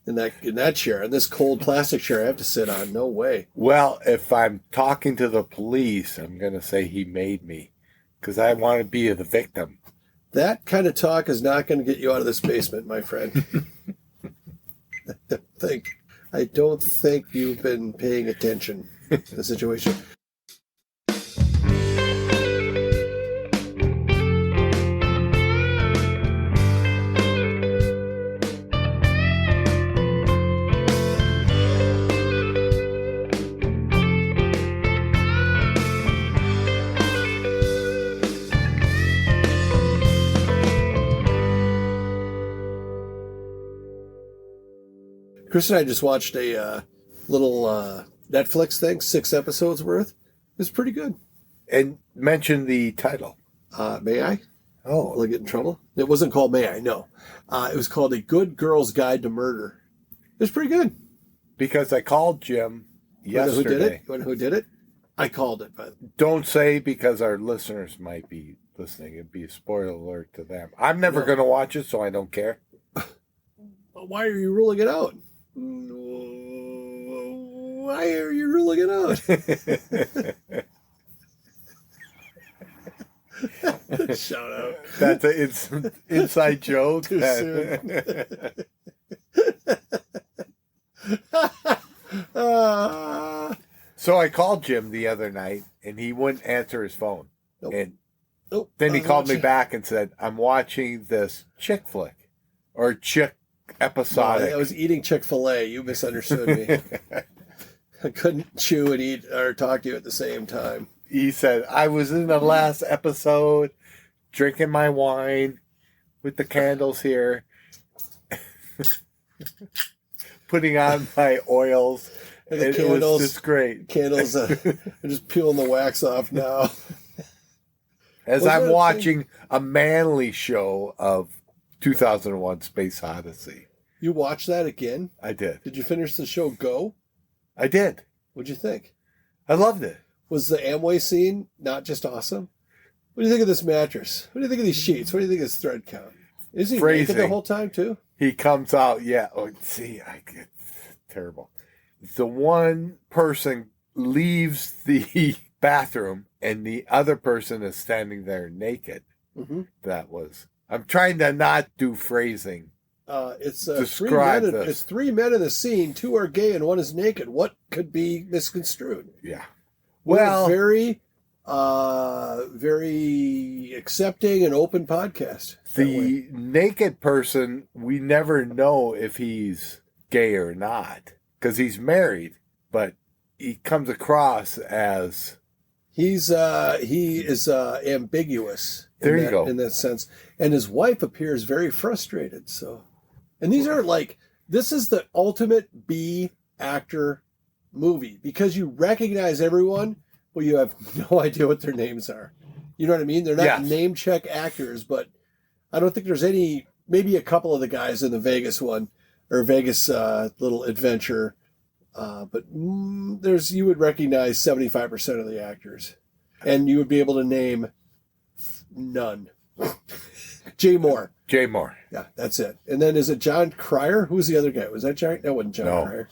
in that chair. In this cold plastic chair I have to sit on. No way. Well, if I'm talking to the police, I'm going to say he made me because I want to be the victim. That kind of talk is not going to get you out of this basement, my friend. I don't think you've been paying attention to the situation. Chris and I just watched a little Netflix thing, 6 episodes worth. It was pretty good. And mention the title. May I? Oh. Will I get in trouble? It wasn't called May I, no. It was called A Good Girl's Guide to Murder. It was pretty good. Because I called Jim yesterday. You know who did it? I called it. But don't say because our listeners might be listening. It'd be a spoiler alert to them. I'm never going to watch it, so I don't care. Why are you ruling it out? Why are you ruling it out? Shout out. That's an inside joke. Too soon. So I called Jim the other night, and he wouldn't answer his phone. Nope. And then he called me back and said, I'm watching this chick flick or chick episodic. No, I was eating Chick-fil-A. You misunderstood me. I couldn't chew and eat or talk to you at the same time. He said, I was in the last episode drinking my wine with the candles here, putting on my oils. And the candles, it was just great. Candles, I'm just peeling the wax off now. As I'm watching a manly show of 2001 Space Odyssey. You watched that again? I did. Did you finish the show Go? I did. What'd you think? I loved it. Was the Amway scene not just awesome? What do you think of this mattress? What do you think of these sheets? What do you think of this thread count? Is he naked the whole time too? He comes out, yeah. Oh, see, it's terrible. The one person leaves the bathroom and the other person is standing there naked. Mm-hmm. I'm trying to not do phrasing. It's 3 men. It's 3 men in the scene. 2 are gay and 1 is naked. What could be misconstrued? Yeah. Well, very accepting and open podcast. The naked person, we never know if he's gay or not because he's married, but he comes across as he is ambiguous. There you go. In that sense, and his wife appears very frustrated. So, and these are this is the ultimate B actor movie because you recognize everyone, but you have no idea what their names are. You know what I mean? They're not name check actors, but I don't think there's any. Maybe a couple of the guys in the Vegas one or Vegas little adventure, but you would recognize 75% of the actors, and you would be able to name none. Jay Moore. Yeah, that's it. And then is it John Cryer? Who's the other guy? Was that John? That wasn't John Cryer.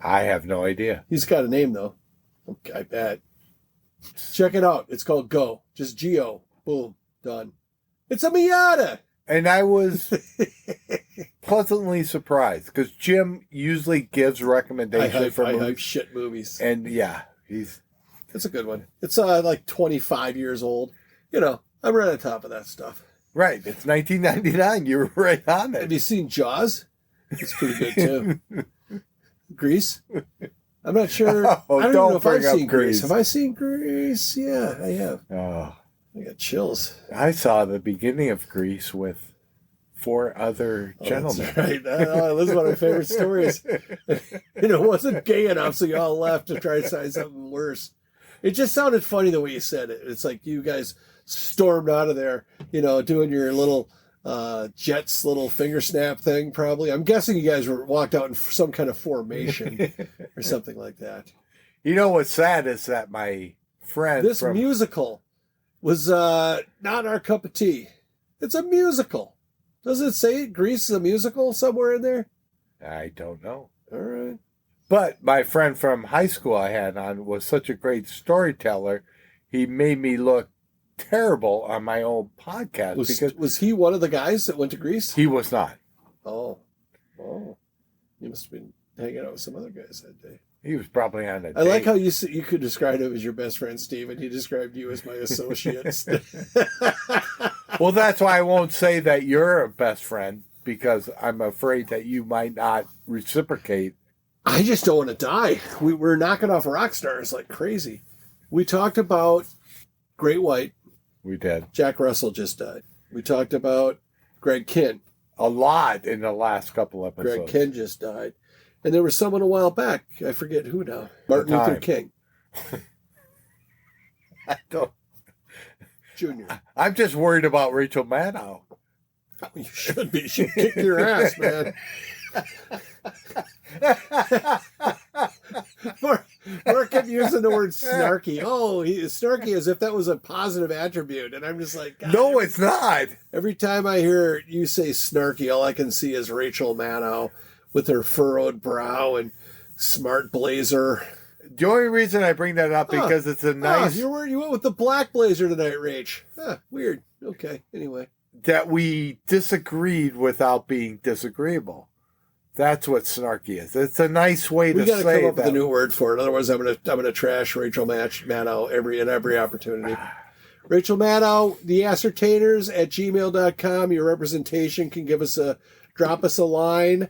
I have no idea. He's got a name though. Okay, I bet. Check it out. It's called Go. Just G-O. Boom. Done. It's a Miata. And I was pleasantly surprised because Jim usually gives recommendations for movies. I hype shit movies. And it's a good one. It's like 25 years old. You know, I'm right on top of that stuff. Right. It's 1999. You were right on it. Have you seen Jaws? It's pretty good too. Grease? I'm not sure. I don't even know if I've seen Grease. Have I seen Grease? Yeah, I have. Oh. I got chills. I saw the beginning of Grease with 4 other gentlemen. That's right. This is one of my favorite stories. It wasn't gay enough, so you all left to try to find something worse. It just sounded funny the way you said it. It's like you guys stormed out of there, doing your little Jets little finger snap thing, probably. I'm guessing you guys walked out in some kind of formation or something like that. You know what's sad is that my friend This musical was not our cup of tea. It's a musical. Does it say Grease is a musical somewhere in there? I don't know. All right. But my friend from high school I had on was such a great storyteller. He made me look terrible on my own podcast Was he one of the guys that went to Greece? he was not. Oh. You must have been hanging out with some other guys that day. He was probably on a I like date. how you could describe him as your best friend, Steve, and he described you as my associate. Well, that's why I won't say that you're a best friend, because I'm afraid that you might not reciprocate. I just don't want to die. We're knocking off rock stars like crazy. We talked about Great White. We did. Jack Russell just died. We talked about Greg Kihn. A lot in the last couple episodes. Greg Kihn just died. And there was someone a while back. I forget who now. Martin Luther King. I don't. Jr. I'm just worried about Rachel Maddow. Oh, you should be. She kicked your ass, man. Mark kept using the word snarky. Oh, he's snarky as if that was a positive attribute. And I'm just like, God, No, it's not. Every time I hear you say snarky, all I can see is Rachel Maddow with her furrowed brow and smart blazer. The only reason I bring that up because it's a nice You went with the black blazer tonight, Rach. Weird. Okay. Anyway, that we disagreed without being disagreeable. That's what snarky is. It's a nice way to we got to say come up that. with a new word for it. Otherwise, I'm gonna trash Rachel Maddow every opportunity. Rachel Maddow, the Ascertainers at gmail.com. Your representation can drop us a line.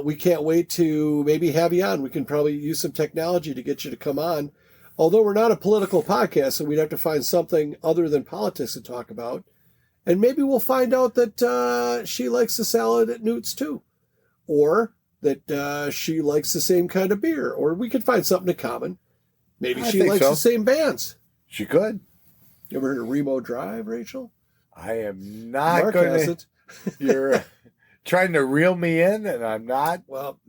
We can't wait to maybe have you on. We can probably use some technology to get you to come on. Although we're not a political podcast, so we'd have to find something other than politics to talk about. And maybe we'll find out that she likes the salad at Newt's too. Or that she likes the same kind of beer. Or we could find something in common. Maybe she likes the same bands. She could. You ever heard of Remo Drive, Rachel? I am not Mark going hasn't. You're trying to reel me in, and I'm not. Well,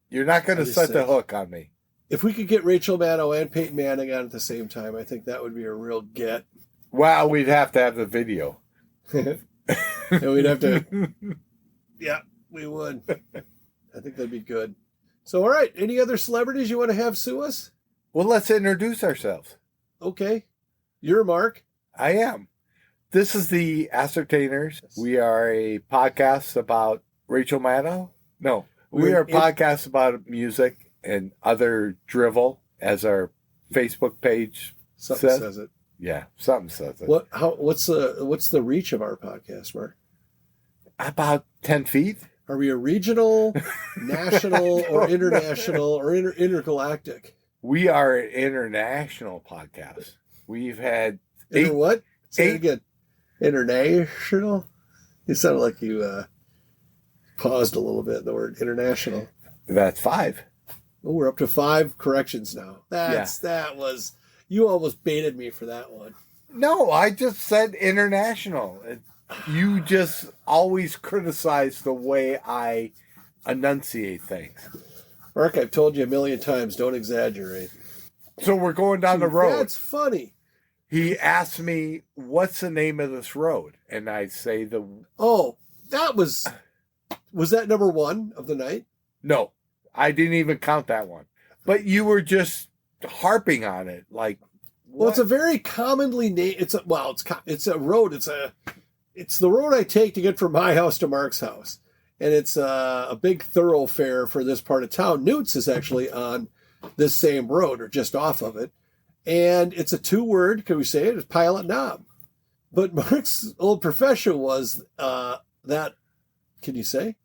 you're not going to set the hook on me. If we could get Rachel Maddow and Peyton Manning on at the same time, I think that would be a real get. Well, we'd have to have the video. And we'd have to. Yeah, we would. I think that'd be good. So, all right. Any other celebrities you want to have sue us? Well, let's introduce ourselves. Okay. You're Mark. I am. This is the Ascertainers. We are a podcast about Rachel Maddow. No, we are a podcast about music and other drivel, as our Facebook page says it. Yeah, something says it. What's the reach of our podcast, Mark? About 10 feet. Are we a regional, national, or international, or intergalactic? We are an international podcast. We've had what? Say it again. International? You sounded like you paused a little bit in the word international. That's 5. Oh, we're up to 5 corrections now. That was, you almost baited me for that one. No, I just said international. You just always criticize the way I enunciate things. Mark, I've told you a million times, don't exaggerate. So we're going down the road. That's funny. He asked me, what's the name of this road? And I say Oh, was that number 1 of the night? No. I didn't even count that one. But you were just harping on it. Like, what? Well, it's a very commonly named, it's a road. It's the road I take to get from my house to Mark's house. And it's a big thoroughfare for this part of town. Newt's is actually on this same road, or just off of it. And it's a 2-word, can we say it? It's Pilot Knob. But Mark's old profession was that, can you say?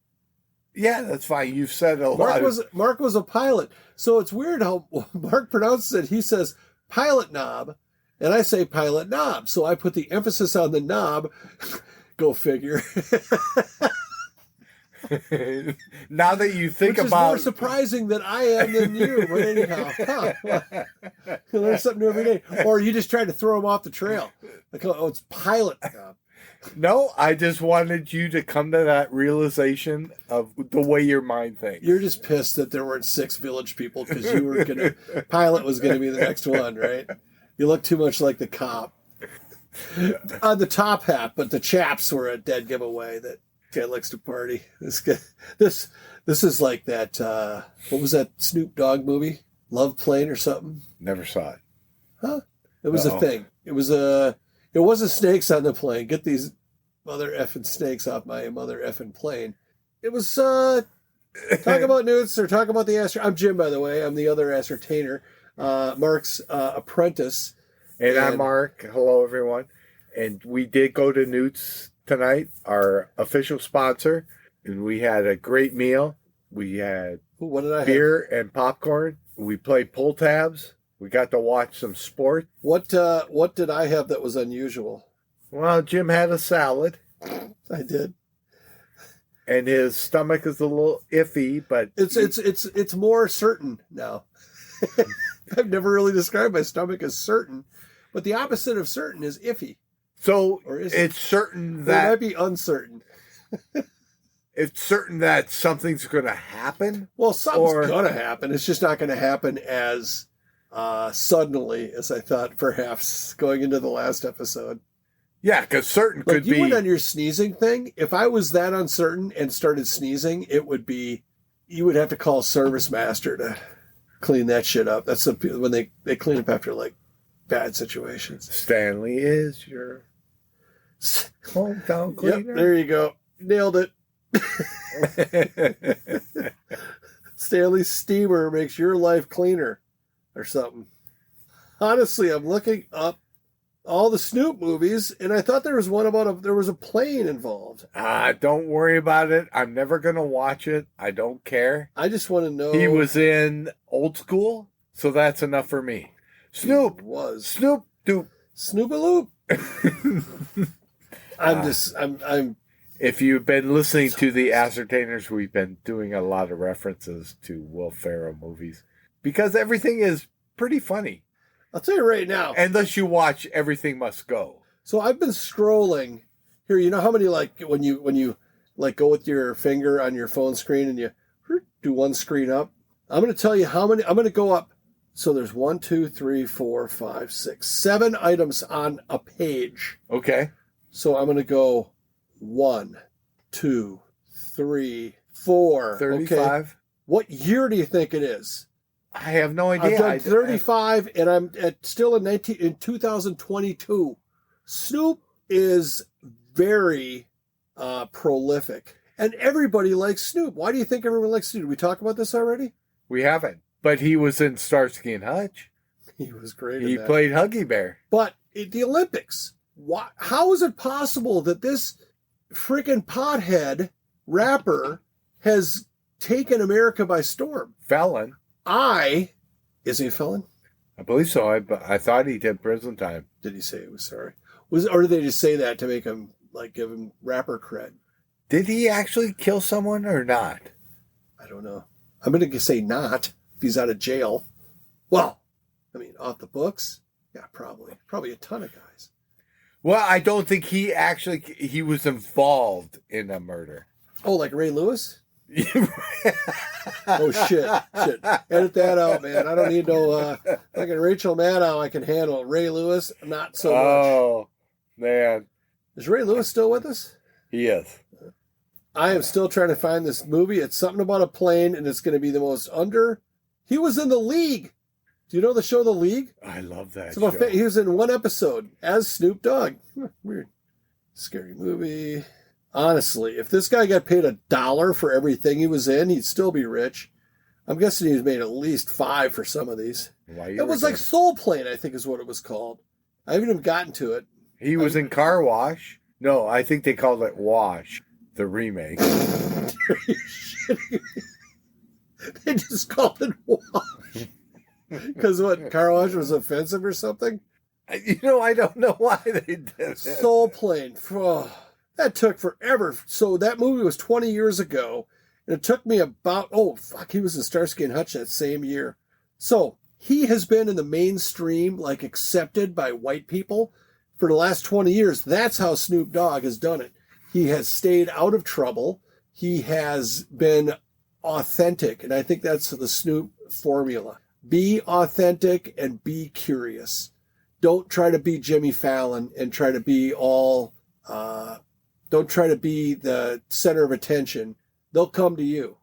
Yeah, that's fine. You've said a lot. Mark was a pilot. So it's weird how Mark pronounces it. He says Pilot Knob, and I say Pilot Knob. So I put the emphasis on the knob. Go figure. Now that you think Which about, is more surprising than I am than you. But anyhow, you learn something new every day. Or you just tried to throw him off the trail. Like, oh, it's Pilot Knob. No, I just wanted you to come to that realization of the way your mind thinks. You're just pissed that there weren't 6 Village People because you were Pilot was gonna be the next one, right? You look too much like the cop on the top hat, but the chaps were a dead giveaway that guy likes to party. This is like that. What was that Snoop Dogg movie? Love Plane or something? Never saw it. Huh? It was a thing. It wasn't snakes on the plane. Get these mother effing snakes off my mother effing plane. It was talk about Newts or talk about the Ascertainer. I'm Jim, by the way. I'm the other Ascertainer, Mark's apprentice. And I'm Mark. Hello, everyone. And we did go to Newt's tonight, our official sponsor, and we had a great meal. We had What did I beer and popcorn. We played pull tabs. We got to watch some sport. What did I have that was unusual? Well, Jim had a salad. I did. And his stomach is a little iffy, but it's more certain now. I've never really described my stomach as certain, but the opposite of certain is iffy. So Or is it's certain It that might be uncertain. it's certain that something's going to happen. Well, something's going to happen. It's just not going to happen as suddenly as I thought, perhaps, going into the last episode. Yeah, because certain Like could you be. went on your sneezing thing. If I was that uncertain and started sneezing, it would be, you would have to call Service Master to clean that shit up. That's when they clean up after like bad situations. Stanley is your hometown cleaner. Yep, there you go. Nailed it. Stanley's steamer makes your life cleaner or something. Honestly, I'm looking up all the Snoop movies, and I thought there was one about there was a plane involved. Don't worry about it. I'm never going to watch it. I don't care. I just want to know. He was in Old School, so that's enough for me. Snoop was Snoop Doop. Snoop-a-loop. I'm If you've been listening to the Ascertainers, we've been doing a lot of references to Will Ferrell movies because everything is pretty funny. I'll tell you right now. Unless you watch Everything Must Go. So I've been scrolling here. You know how many, like, when you like go with your finger on your phone screen and you do one screen up? I'm going to tell you how many. I'm going to go up. So there's 1, 2, 3, 4, 5, 6, 7 items on a page. Okay. So I'm going to go 1, 2, 3, 4. 35. Okay. What year do you think it is? I have no idea. I've done 35, and I'm still in 2022. Snoop is very prolific, and everybody likes Snoop. Why do you think everyone likes Snoop? Did we talk about this already? We haven't. But he was in Starsky and Hutch. He was great. He played Huggy Bear. But at the Olympics, how is it possible that this freaking pothead rapper has taken America by storm? Felon. Is he a felon? I believe so. I thought he did prison time. Did he say he was sorry? Or did they just say that to make him, like, give him rapper cred? Did he actually kill someone or not? I don't know. I'm going to say not, if he's out of jail. Well, I mean, off the books? Yeah, probably. Probably a ton of guys. Well, I don't think he was involved in a murder. Oh, like Ray Lewis? Oh, shit. Edit that out, man. I don't need no, like a Rachel Maddow I can handle. Ray Lewis, not so much. Oh, man. Is Ray Lewis still with us? He is. I am still trying to find this movie. It's something about a plane, and it's going to be the most He was in The League. Do you know the show The League? I love that It's about show. He was in one episode as Snoop Dogg. Weird. Scary movie. Honestly, if this guy got paid $1 for everything he was in, he'd still be rich. I'm guessing he's made at least $5 for some of these. It was like Soul Plane, I think is what it was called. I haven't even gotten to it. He was in Car Wash. No, I think they called it Wash, the remake. Are you shitting me? They just called it Wash. Because what, Car Wash was offensive or something? I don't know why they did it. Soul Plane. Oh, that took forever. So that movie was 20 years ago. And it took me about, he was in Starsky and Hutch that same year. So he has been in the mainstream, like accepted by white people for the last 20 years. That's how Snoop Dogg has done it. He has stayed out of trouble. He has been authentic. And I think that's the Snoop formula. Be authentic and be curious. Don't try to be Jimmy Fallon and try to be all, don't Don't try to be the center of attention. They'll come to you.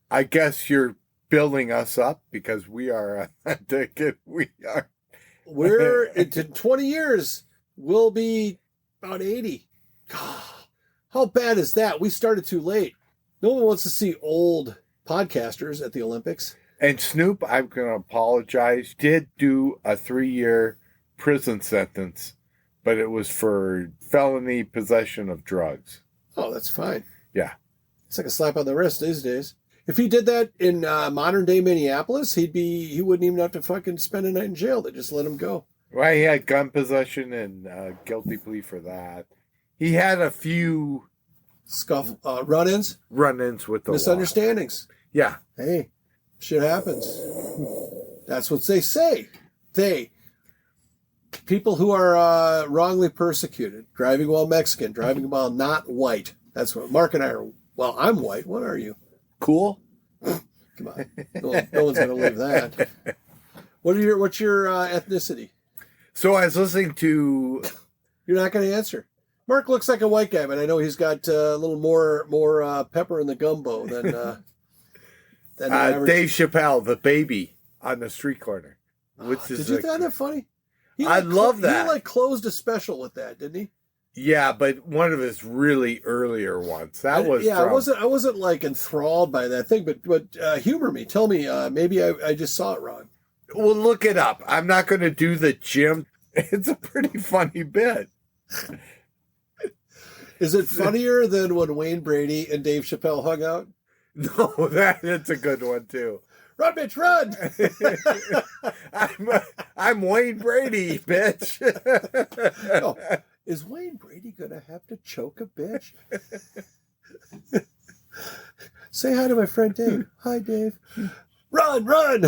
I guess you're building us up because we are authentic. We're into 20 years. We'll be about 80. God, how bad is that? We started too late. No one wants to see old podcasters at the Olympics. And Snoop, I'm going to apologize, did do a 3-year prison sentence, but it was for felony possession of drugs. Oh, that's fine. Yeah. It's like a slap on the wrist these days. If he did that in modern day Minneapolis, he wouldn't even have to fucking spend a night in jail. They just let him go. Well, he had gun possession and guilty plea for that. He had a few run-ins with the misunderstandings. law. Yeah. Hey, shit happens. That's what they say. People who are wrongly persecuted, driving while Mexican, driving while not white. That's what Mark and I are. Well, I'm white. What are you? Cool. Come on. No one's going to believe that. What's your ethnicity? So I was listening to... You're not going to answer. Mark looks like a white guy, but I know he's got a little more pepper in the gumbo than Dave Chappelle, the baby on the street corner. Did you find that funny? I love that. He closed a special with that, didn't he? Yeah, but one of his really earlier ones. I wasn't like enthralled by that thing, but humor me. Tell me, maybe I just saw it wrong. Well, look it up. I'm not going to do the Jim. It's a pretty funny bit. Is it funnier than when Wayne Brady and Dave Chappelle hung out? No, that's a good one too. Run, bitch, run! I'm Wayne Brady, bitch. Oh, is Wayne Brady gonna have to choke a bitch? Say hi to my friend Dave. Hi, Dave. Run, run!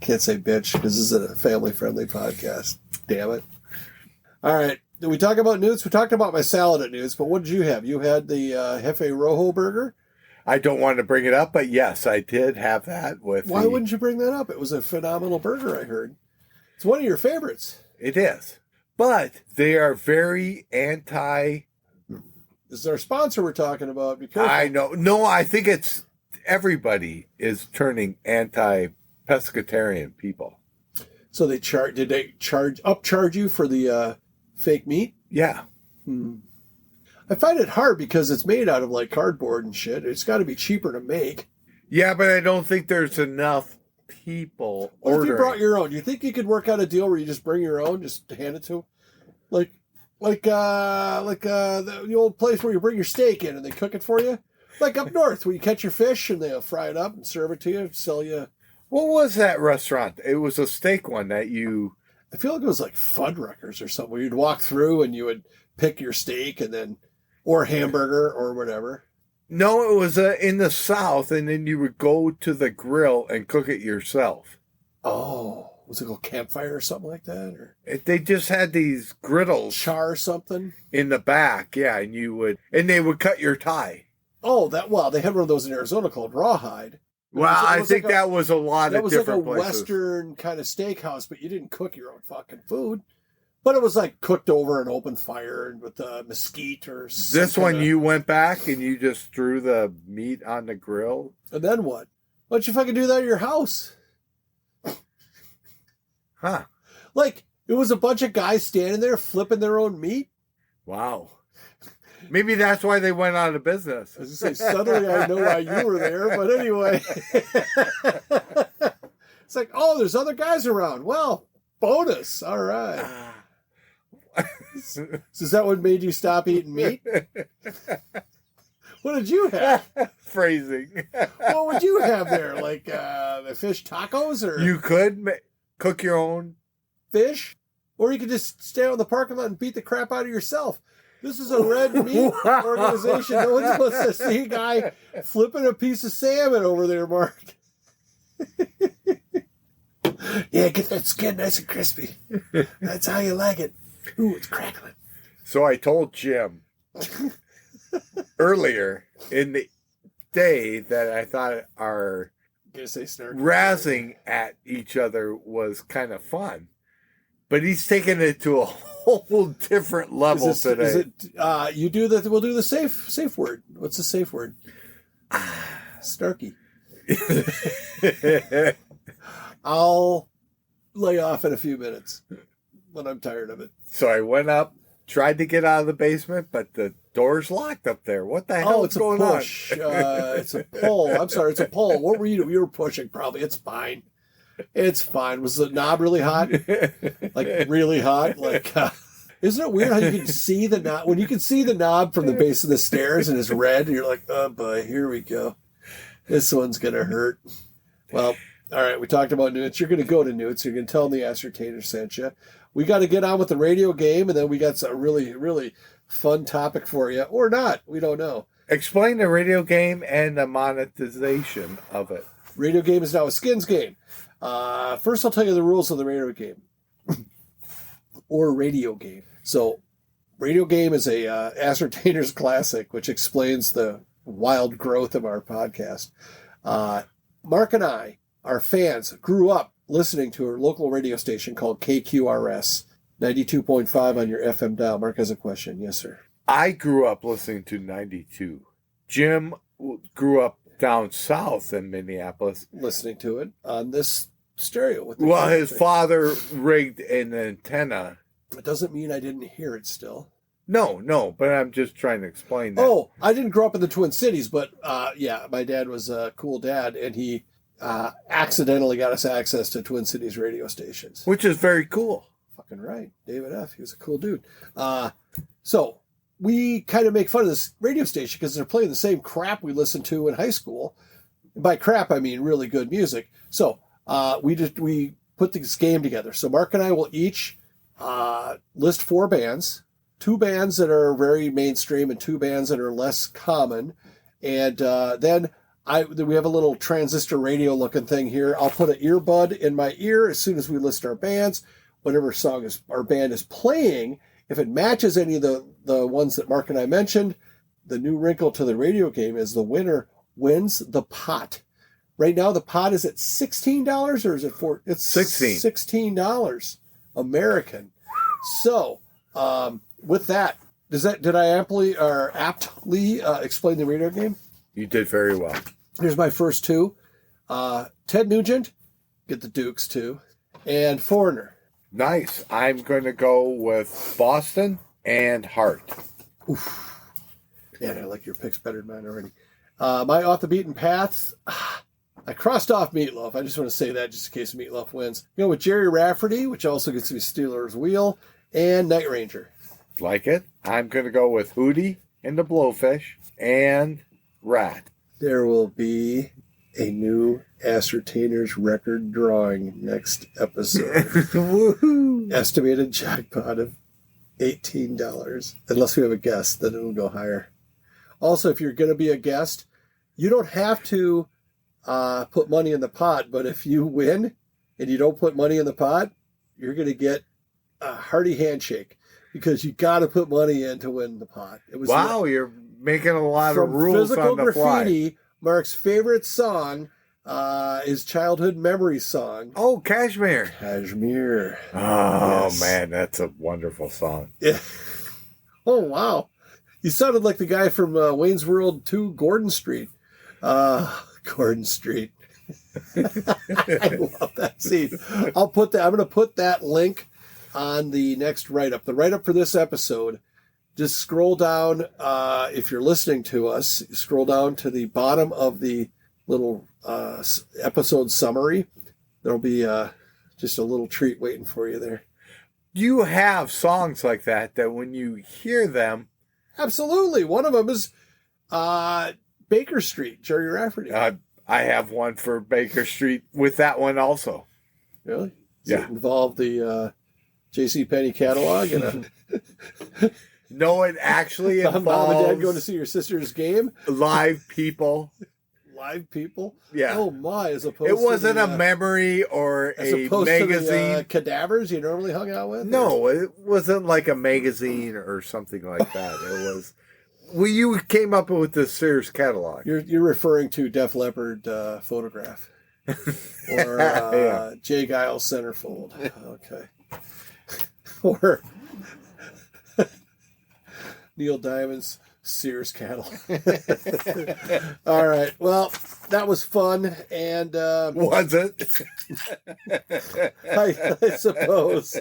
Can't say bitch because this is a family-friendly podcast. Damn it. All right. Did we talk about Newt's? We talked about my salad at Newt's, but what did you have? You had the Jefe Rojo burger? I don't want to bring it up, but yes, I did have that with. Why wouldn't you bring that up? It was a phenomenal burger, I heard. It's one of your favorites. It is. But they are very anti. This is our sponsor we're talking about. Be careful. I know. No, I think it's everybody is turning anti-pescatarian people. So did they upcharge you for the fake meat? Yeah. I find it hard because it's made out of like cardboard and shit. It's got to be cheaper to make. Yeah, but I don't think there's enough people What ordering. if you brought your own? Do you think you could work out a deal where you just bring your own, just hand it to them? Like the old place where you bring your steak in and they cook it for you? Like up north where you catch your fish and they'll fry it up and serve it to you, sell you. What was that restaurant? It was a steak one that you... I feel like it was like Fuddruckers or something where you'd walk through and you would pick your steak and then... Or hamburger or whatever. No, it was in the South, and then you would go to the grill and cook it yourself. Oh, was it a campfire or something like that? Or they just had these griddles, char or something in the back, yeah, and they would cut your thigh. Oh, they had one of those in Arizona called Rawhide. Well, I think that was a lot of different places. That was like a Western kind of steakhouse, but you didn't cook your own fucking food. But it was like cooked over an open fire with mesquite or something. This one you went back and you just threw the meat on the grill? And then what? Why don't you fucking do that at your house? Huh. Like, it was a bunch of guys standing there flipping their own meat? Wow. Maybe that's why they went out of business. I was going to say, suddenly I know why you were there, but anyway. It's like, oh, there's other guys around. Well, bonus. All right. So is that what made you stop eating meat? What did you have? Phrasing. What would you have there? Like the fish tacos? Or you could cook your own fish? Or you could just stay out in the parking lot and beat the crap out of yourself. This is a red meat organization. No one wants to see a guy flipping a piece of salmon over there, Mark. Yeah, get that skin nice and crispy. That's how you like it. Ooh, it's crackling. So I told Jim earlier in the day that I thought our razzing at each other was kind of fun. But he's taking it to a whole different level today. Is it? You do that. We'll do the safe word. What's the safe word? Snarky. I'll lay off in a few minutes when I'm tired of it. So I went up, tried to get out of the basement, but the door's locked up there. What the hell is going on? It's a pull. I'm sorry, it's a pull. What were you doing? You were pushing, probably. It's fine. It's fine. Was the knob really hot? Like, really hot? Like, isn't it weird how you can see the knob? When you can see the knob from the base of the stairs and it's red, and you're like, oh boy, here we go. This one's going to hurt. Well, all right, we talked about Newts. You're going to go to Newts. You're going to tell them the Ascertainers sent you. We got to get on with the radio game, and then we got a really, really fun topic for you. Or not. We don't know. Explain the radio game and the monetization of it. Radio game is now a skins game. First, I'll tell you the rules of the radio game. Or radio game. So, radio game is a Ascertainers classic, which explains the wild growth of our podcast. Mark and I, our fans, grew up listening to a local radio station called KQRS, 92.5 on your FM dial. Mark has a question. Yes, sir. I grew up listening to 92. Jim grew up down south in Minneapolis. Listening to it on this stereo. With His father rigged an antenna. It doesn't mean I didn't hear it still. No, but I'm just trying to explain that. Oh, I didn't grow up in the Twin Cities, but yeah, my dad was a cool dad, and he accidentally got us access to Twin Cities radio stations. Which is very cool. Fucking right. David F. He was a cool dude. So we kind of make fun of this radio station because they're playing the same crap we listened to in high school. By crap, I mean really good music. So we put this game together. So Mark and I will each list 4 bands. 2 bands that are very mainstream and 2 bands that are less common. And then we have a little transistor radio looking thing here. I'll put an earbud in my ear as soon as we list our bands. Whatever song our band is playing, if it matches any of the ones that Mark and I mentioned, the new wrinkle to the radio game is the winner wins the pot. Right now the pot is at $16 or is it it's $16 American. So with that, did I aptly explain the radio game? You did very well. Here's my first 2. Ted Nugent, get the Dukes too, and Foreigner. Nice. I'm going to go with Boston and Heart. Oof. Man, I like your picks better than mine already. My Off the Beaten Paths, I crossed off Meatloaf. I just want to say that just in case Meatloaf wins. With Jerry Rafferty, which also gets to be Steelers Wheel, and Night Ranger. Like it. I'm going to go with Hootie and the Blowfish and Rat. There will be a new Ascertainers record drawing next episode. Woohoo! Estimated jackpot of $18. Unless we have a guest, then it will go higher. Also, if you're going to be a guest, you don't have to put money in the pot, but if you win and you don't put money in the pot, you're going to get a hearty handshake because you got to put money in to win the pot. Wow, you're making a lot of rules on the Graffiti, fly. Mark's favorite song is childhood memory song. Oh, Kashmir. Kashmir. Oh, yes. Man, that's a wonderful song. Yeah. Oh, wow. You sounded like the guy from Wayne's World 2, Gordon Street. Gordon Street. I love that scene. I'm going to put that link on the next write-up. The write-up for this episode, just scroll down. If you're listening to us, scroll down to the bottom of the little episode summary. There'll be just a little treat waiting for you there. You have songs like that when you hear them. Absolutely. One of them is Baker Street, Jerry Rafferty. I have one for Baker Street with that one also. Really? Does it involve the JCPenney catalog? And No, it actually involves mom and dad going to see your sister's game? Live people. Live people? Yeah. Oh, my. As opposed it wasn't to a memory or as a opposed magazine. To the, cadavers you normally hung out with? No, it wasn't like a magazine or something like that. It was... Well, you came up with the Sears catalog. You're referring to Def Leppard Photograph. Or Yeah. Jay Giles Centerfold. Okay. or Neil Diamond's Sears cattle. All right. Well, that was fun. And was it? I suppose.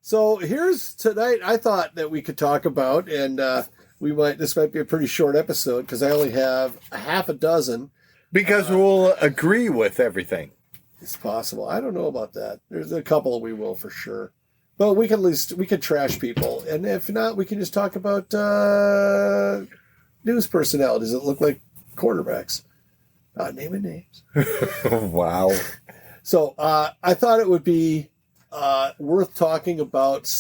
So here's tonight. I thought that we could talk about, and this might be a pretty short episode because I only have a half a dozen. Because we'll agree with everything. It's possible. I don't know about that. There's a couple we will for sure. But we can trash people. And if not, we can just talk about news personalities that look like quarterbacks. Not naming names. Wow. So I thought it would be worth talking about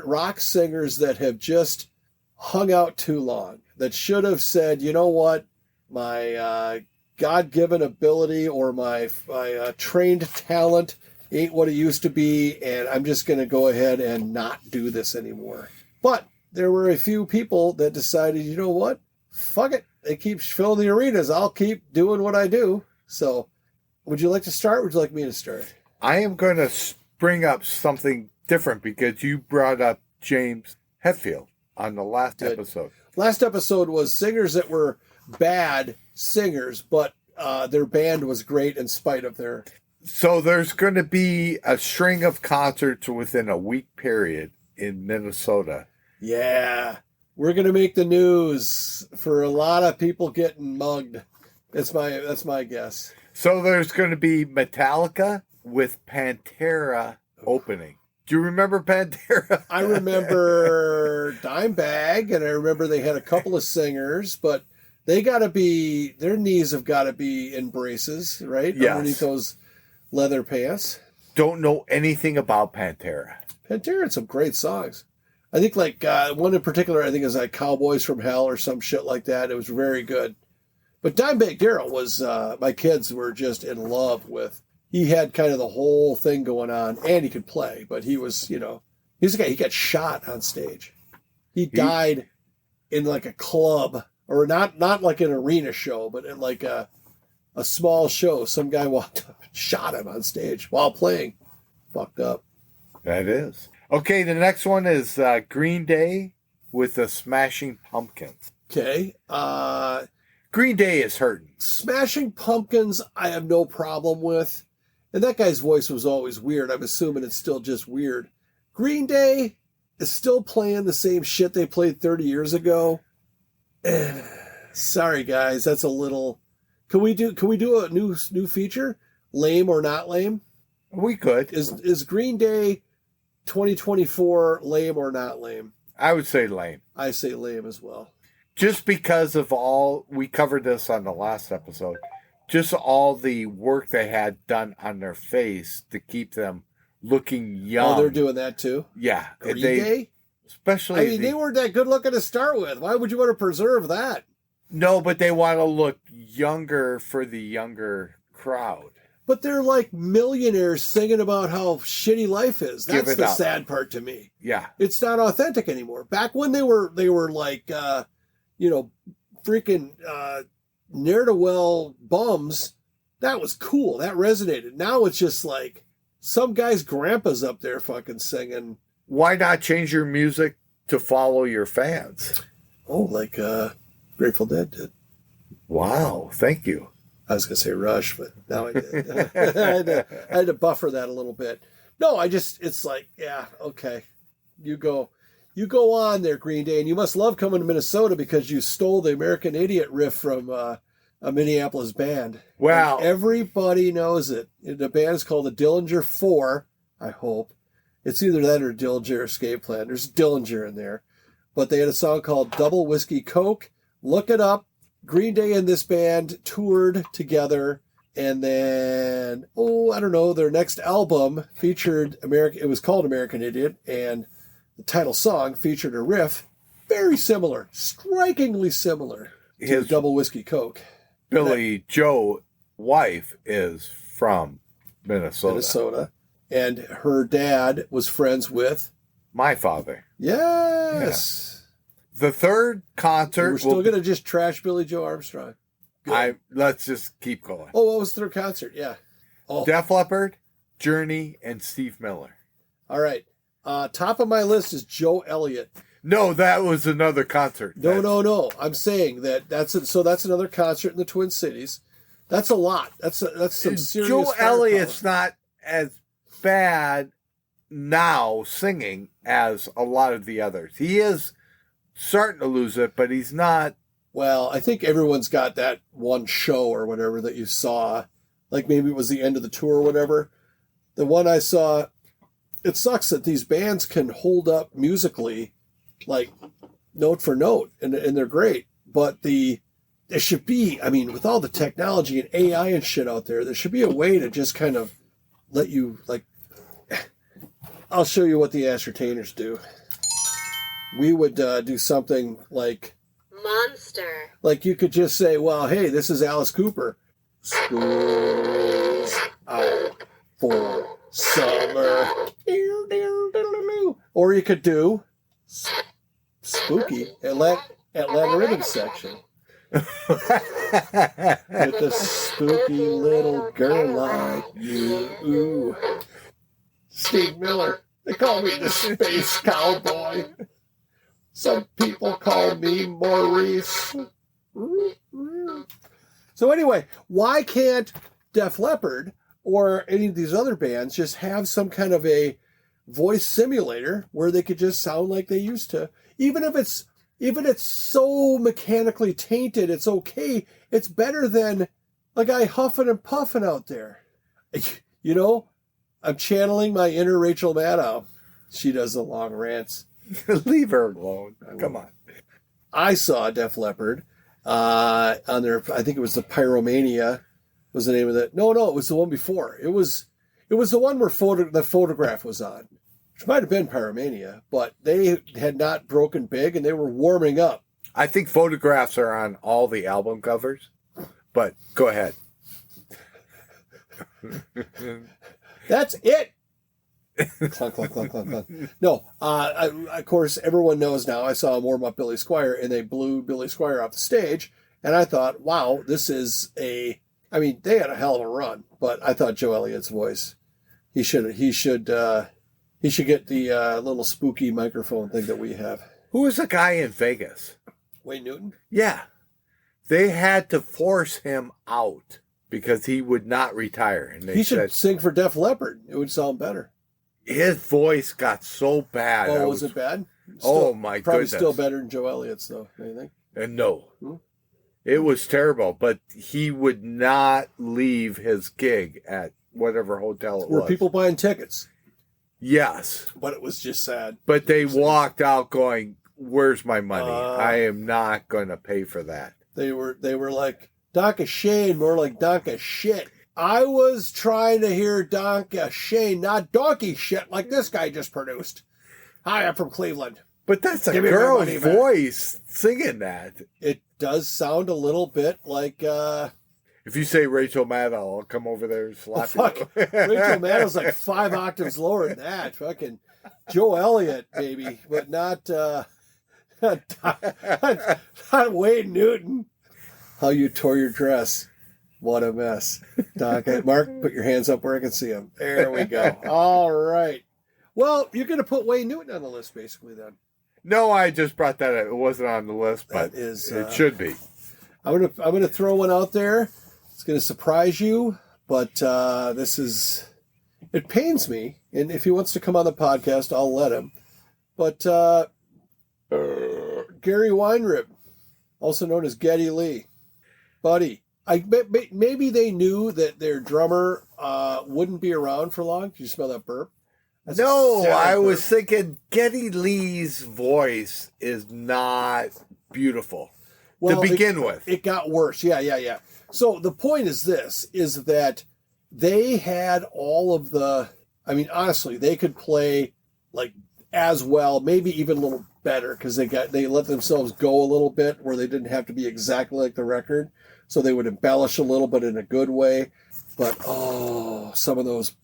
rock singers that have just hung out too long. That should have said, you know what, my God-given ability or my trained talent ain't what it used to be, and I'm just going to go ahead and not do this anymore. But there were a few people that decided, you know what, fuck it. They keep filling the arenas. I'll keep doing what I do. So would you like to start, or would you like me to start? I am going to bring up something different because you brought up James Hetfield on the last episode. Last episode was singers that were bad singers, but their band was great in spite of their... So there's going to be a string of concerts within a week period in Minnesota. Yeah. We're going to make the news for a lot of people getting mugged. That's my guess. So there's going to be Metallica with Pantera opening. Do you remember Pantera? I remember Dimebag, and I remember they had a couple of singers, but their knees have got to be in braces, right? Yes. Underneath those leather pants. Don't know anything about Pantera. Pantera had some great songs. I think one in particular, I think is like Cowboys from Hell or some shit like that. It was very good. But Dimebag Darrell was, my kids were just in love with. He had kind of the whole thing going on, and he could play, but he was, he's a guy, he got shot on stage. He died in like a club, or not like an arena show, but in like a small show. Some guy walked up and shot him on stage while playing. Fucked up. That is. Okay, the next one is Green Day with the Smashing Pumpkins. Okay. Green Day is hurting. Smashing Pumpkins, I have no problem with. And that guy's voice was always weird. I'm assuming it's still just weird. Green Day is still playing the same shit they played 30 years ago. Sorry, guys. That's a little... Can we do a new feature? Lame or not lame? We could. Is Green Day 2024 lame or not lame? I would say lame. I say lame as well. Just because of we covered this on the last episode, just all the work they had done on their face to keep them looking young. Oh, they're doing that too? Yeah. Green Day? Especially... they weren't that good looking to start with. Why would you want to preserve that? No, but they want to look younger for the younger crowd. But they're like millionaires singing about how shitty life is. That's the sad part to me. Yeah. It's not authentic anymore. Back when they were like, freaking ne'er-do-well bums, that was cool. That resonated. Now it's just like some guy's grandpa's up there fucking singing. Why not change your music to follow your fans? Oh, like Grateful Dead did. Wow. Thank you. I was going to say Rush, but now I did. I had to buffer that a little bit. No, it's like, yeah, okay. You go on there, Green Day, and you must love coming to Minnesota because you stole the American Idiot riff from a Minneapolis band. Wow. And everybody knows it. The band is called the Dillinger 4, I hope. It's either that or Dillinger Escape Plan. There's Dillinger in there. But they had a song called Double Whiskey Coke. Look it up. Green Day and this band toured together, and then, I don't know, their next album featured it was called American Idiot, and the title song featured a riff very similar, strikingly similar to Double Whiskey Coke. Billy Joe wife is from Minnesota. And her dad was friends with my father. Yes. Yeah. The third concert... We're still going to just trash Billy Joe Armstrong. Let's just keep going. Oh, what was the third concert? Yeah. Def Leppard, Journey, and Steve Miller. All right. Top of my list is Joe Elliott. No, that was another concert. No. I'm saying that's another concert in the Twin Cities. That's a lot. That's some serious. Joe Elliott's not as bad now singing as a lot of the others. He is starting to lose it, but he's not. Well, I think everyone's got that one show or whatever that you saw. Like maybe it was the end of the tour or whatever. The one I saw, it sucks that these bands can hold up musically, like note for note, and they're great. But there should be, I mean, with all the technology and AI and shit out there should be a way to just kind of let you, like, I'll show you what the Ascertainers do. We would do something like Monster. Like you could just say, well, hey, this is Alice Cooper. School's out for summer. Or you could do Spooky Atlanta Rhythm section. With the spooky little girl like you. Steve Miller. They call me the Space Cowboy. Some people call me Maurice. So anyway, why can't Def Leppard or any of these other bands just have some kind of a voice simulator where they could just sound like they used to? Even if it's so mechanically tainted, it's okay. It's better than a guy huffing and puffing out there. You know, I'm channeling my inner Rachel Maddow. She does the long rants. Leave her alone. Come on. I saw Def Leppard on their, I think it was the Pyromania was the name of that. No, it was the one before. It was the one where the Photograph was on, which might have been Pyromania, but they had not broken big and they were warming up. I think photographs are on all the album covers, but go ahead. That's it. Clunk, clunk, clunk, clunk, clunk. No, of course, everyone knows now. I saw him warm up Billy Squier, and they blew Billy Squier off the stage. And I thought, wow, this is they had a hell of a run. But I thought Joe Elliott's voice, he should get the little spooky microphone thing that we have. Who was the guy in Vegas? Wayne Newton? Yeah. They had to force him out because he would not retire. And he should sing for Def Leppard. It would sound better. His voice got so bad. Oh, was it bad? My probably goodness. Still better than Joe Elliott's, though. Anything? No. It was terrible, but he would not leave his gig at whatever hotel it was. Were people buying tickets? Yes. But it was just sad. But they walked out going, where's my money? I am not going to pay for that. They were like, Donka Shane, more like Donka shit. I was trying to hear Donka Shane, not donkey shit like this guy just produced. Hi, I'm from Cleveland. But that's a girl's voice singing that. It does sound a little bit like... if you say Rachel Maddow, I'll come over there and slap you. Rachel Maddow's like 5 octaves lower than that. Fucking Joe Elliott, baby. But not Wayne Newton. How you tore your dress. What a mess. Doc, Mark, put your hands up where I can see them. There we go. All right. Well, you're going to put Wayne Newton on the list, basically, then. No, I just brought that up. It wasn't on the list, but it should be. I'm gonna throw one out there. It's going to surprise you, but it pains me. And if he wants to come on the podcast, I'll let him. But Gary Weinrib, also known as Geddy Lee. Buddy. Maybe they knew that their drummer wouldn't be around for long. Did you smell that burp? I was thinking Geddy Lee's voice is not beautiful to begin with. It got worse. Yeah. So the point is that they had all of the, honestly, they could play like as well, maybe even a little better because they let themselves go a little bit where they didn't have to be exactly like the record. So they would embellish a little bit in a good way. But, some of those,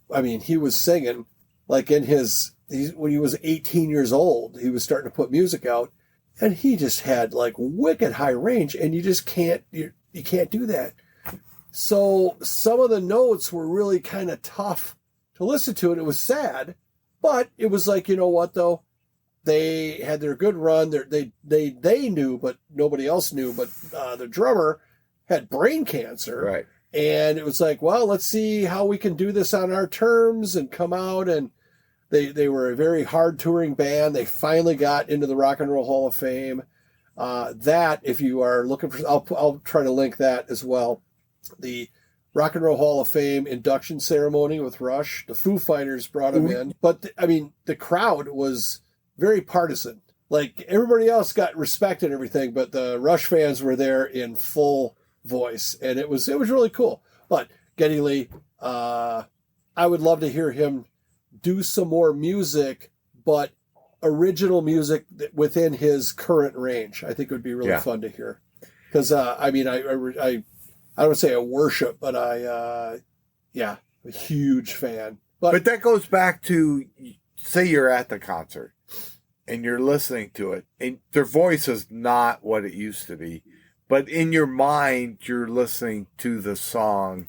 he was singing like when he was 18 years old, he was starting to put music out and he just had like wicked high range and you just can't do that. So some of the notes were really kind of tough to listen to and it was sad. But it was like, you know what though? They had their good run. They knew, but nobody else knew. But the drummer had brain cancer. Right. And it was like, well, let's see how we can do this on our terms and come out. And they were a very hard touring band. They finally got into the Rock and Roll Hall of Fame. That, if you are looking for, I'll try to link that as well. The Rock and Roll Hall of Fame induction ceremony with Rush. The Foo Fighters brought him in. But, the crowd was very partisan. Like, everybody else got respect and everything, but the Rush fans were there in full voice, and it was really cool. But Geddy Lee, I would love to hear him do some more music, but original music within his current range. I think it would be really fun to hear. Because, I don't say I worship, but a huge fan. But that goes back to, say you're at the concert and you're listening to it, and their voice is not what it used to be, but in your mind, you're listening to the song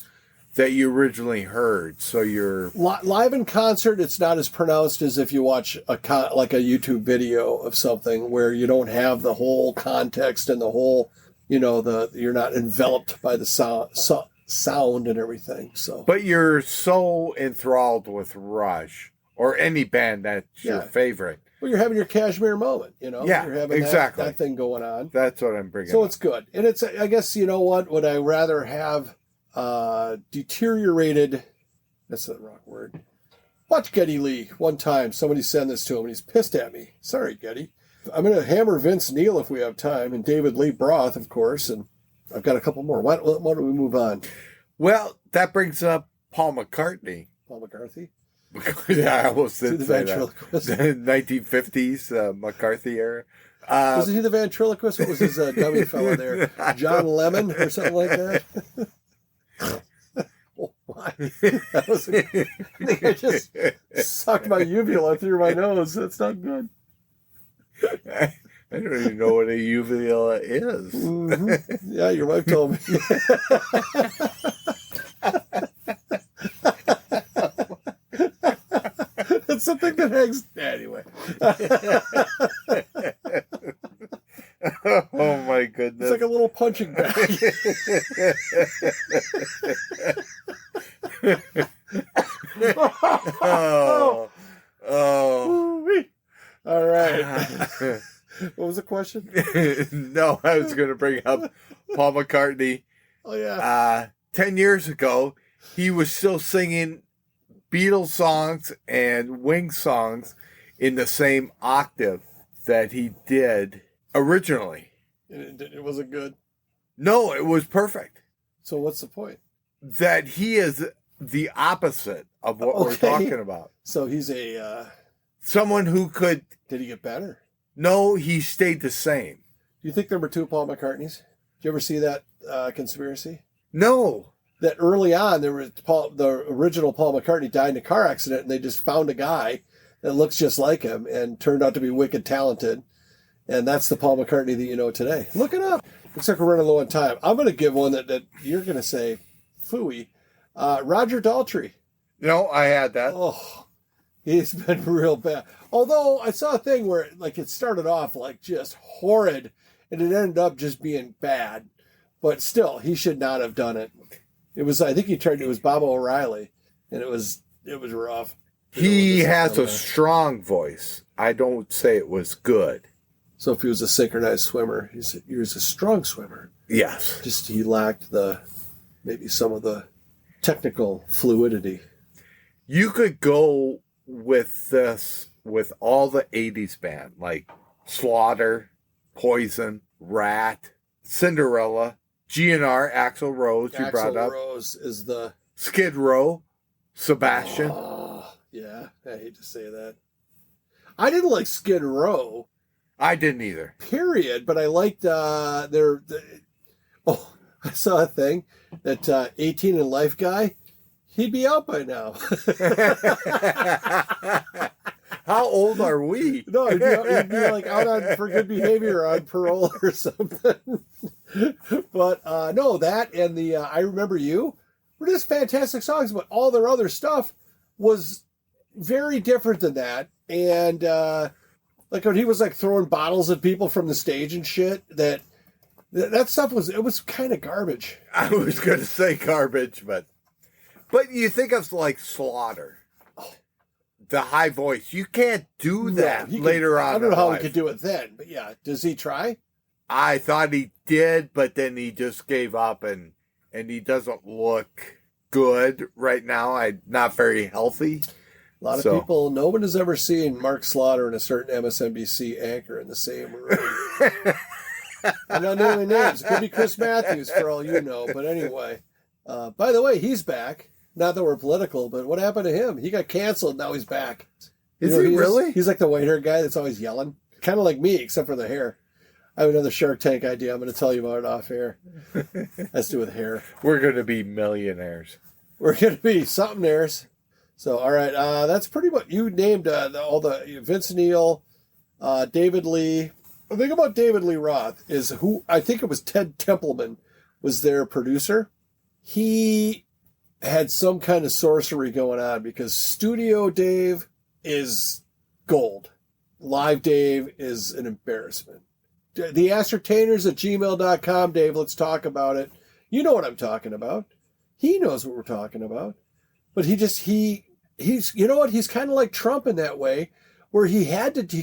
that you originally heard. So you're live in concert. It's not as pronounced as if you watch like a YouTube video of something where you don't have the whole context and the whole, you're not enveloped by the sound and everything. So, but you're so enthralled with Rush or any band that's your favorite. Well, you're having your Kashmir moment, Yeah, you're having exactly. that thing going on. That's what I'm bringing. So up. it's good, and it's, I guess, would I rather have deteriorated? That's the wrong word. Watch Geddy Lee one time. Somebody send this to him, and he's pissed at me. Sorry, Geddy. I'm going to hammer Vince Neil if we have time, and David Lee Roth, of course, and I've got a couple more. Why don't we move on? Well, that brings up Paul McCartney. Paul McCarthy? Yeah, I almost did the say ventriloquist. that. 1950s McCarthy era. Wasn't he the ventriloquist? What was his dummy fella there? John Lemon or something like that? Oh, why? I think I just sucked my uvula through my nose. That's not good. I don't even know what a uvula is. Mm-hmm. Yeah, your wife told me. It's something that hangs. Anyway. Oh my goodness. It's like a little punching bag. Oh. All right. What was the question? No, I was going to bring up Paul McCartney. Oh, yeah. 10 years ago, he was still singing Beatles songs and Wings songs in the same octave that he did originally. It wasn't good. No, it was perfect. So what's the point? That he is the opposite of what we're talking about. So he's a... someone who could... Did he get better? No, he stayed the same. Do you think there were two Paul McCartneys? Did you ever see that conspiracy? No. That early on, there was the original Paul McCartney died in a car accident, and they just found a guy that looks just like him and turned out to be wicked talented. And that's the Paul McCartney that you know today. Look it up. Looks like we're running low on time. I'm going to give one that you're going to say, phooey. Roger Daltrey. No, I had that. Oh, he's been real bad. Although I saw a thing where it started off like just horrid, and it ended up just being bad. But still, he should not have done it. It was, I think it was Bob O'Reilly, and it was rough. He has a strong voice. I don't say it was good. So if he was a synchronized swimmer, he was a strong swimmer. Yes. Just he lacked maybe some of the technical fluidity. You could go with this with all the 80s band, like Slaughter, Poison, Rat, Cinderella, GNR, Axl Rose, you brought up. Axl Rose is the... Skid Row, Sebastian. Oh, yeah, I hate to say that. I didn't like Skid Row. I didn't either. Period, but I liked I saw a thing that 18 in Life guy, he'd be out by now. How old are we? No, he'd be like out on for good behavior or on parole or something. But no, that and the I Remember You were just fantastic songs, but all their other stuff was, very different than that. And like when he was like throwing bottles at people from the stage and shit, that stuff was kind of garbage. I was going to say garbage, but you think of like Slaughter. The high voice. You can't do that later on. I don't know how he could do it then, but yeah. Does he try? I thought he did, but then he just gave up, and he doesn't look good right now. Not very healthy. A lot of people, no one has ever seen Mark Slaughter and a certain MSNBC anchor in the same room. I'm not naming names. It could be Chris Matthews for all you know. But anyway, by the way, he's back. Not that we're political, but what happened to him? He got canceled. Now he's back. Is he really? He's like the white hair guy that's always yelling. Kind of like me, except for the hair. I have another Shark Tank idea. I'm going to tell you about it off air. Has to do with hair. We're going to be millionaires. We're going to be something-aires. So, all right. That's pretty much... You named all the... Vince Neil, David Lee. The thing about David Lee Roth is who... I think it was Ted Templeman was their producer. He had some kind of sorcery going on because Studio Dave is gold. Live Dave is an embarrassment. The Ascertainers at gmail.com, Dave, let's talk about it. You know what I'm talking about. He knows what we're talking about. But he's, you know what? He's kind of like Trump in that way, where he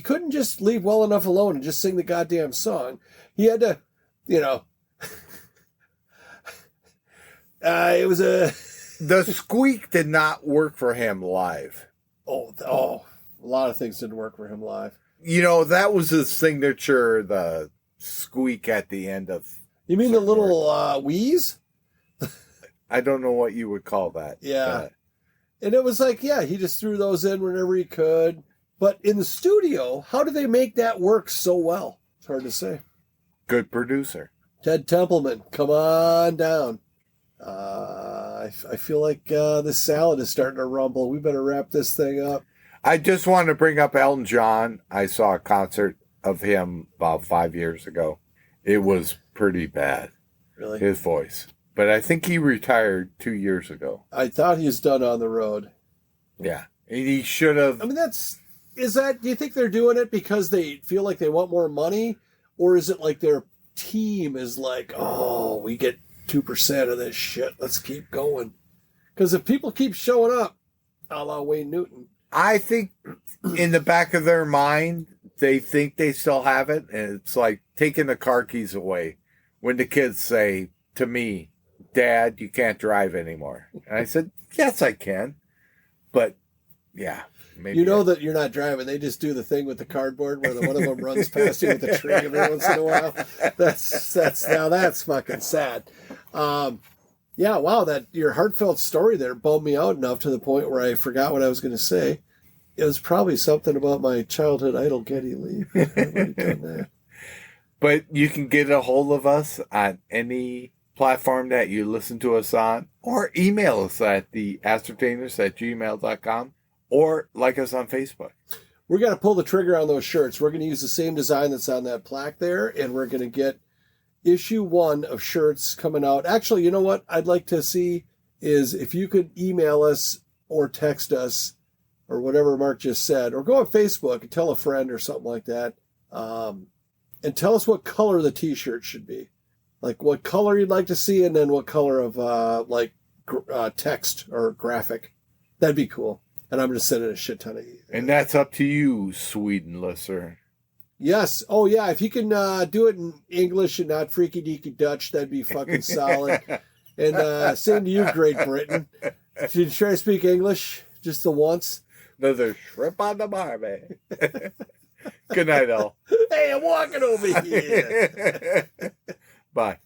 couldn't just leave well enough alone and just sing the goddamn song. He had to, it was The squeak did not work for him live. Oh, a lot of things didn't work for him live. That was his signature, the squeak at the end of... You mean the little wheeze? I don't know what you would call that. Yeah. And it was like, he just threw those in whenever he could. But in the studio, how do they make that work so well? It's hard to say. Good producer. Ted Templeman, come on down. I feel like this salad is starting to rumble. We better wrap this thing up. I just want to bring up Elton John. I saw a concert of him about 5 years ago. It was pretty bad. Really? His voice. But I think he retired 2 years ago. I thought he was done on the road. Yeah. And he should have... I mean, do you think they're doing it because they feel like they want more money? Or is it like their team is like, oh, we get 2% of this shit. Let's keep going. Because if people keep showing up, a la Wayne Newton. I think in the back of their mind, they think they still have it. And it's like taking the car keys away. When the kids say to me, Dad, you can't drive anymore. And I said, yes, I can. But, yeah. Maybe that you're not driving. They just do the thing with the cardboard where one of them runs past you with a tree every once in a while. That's fucking sad. Wow, that your heartfelt story there bummed me out enough to the point where I forgot what I was going to say. It was probably something about my childhood idol, Geddy Lee. But you can get a hold of us on any platform that you listen to us on, or email us at the ascertainers@gmail.com, or like us on Facebook. We're going to pull the trigger on those shirts. We're going to use the same design that's on that plaque there, and we're going to get issue 1 of shirts coming out. Actually, you know what I'd like to see is if you could email us or text us or whatever Mark just said, or go on Facebook and tell a friend or something like that, and tell us what color the t-shirt should be. Like what color you'd like to see, and then what color of text or graphic. That'd be cool. And I'm going to send it a shit ton of... And that's up to you, Sweden listener. Yes. Oh, yeah. If you can do it in English and not freaky deaky Dutch, that'd be fucking solid. And same to you, Great Britain. Did you try to speak English just the once? Another shrimp on the barbie. Good night, all. Hey, I'm walking over here. Bye.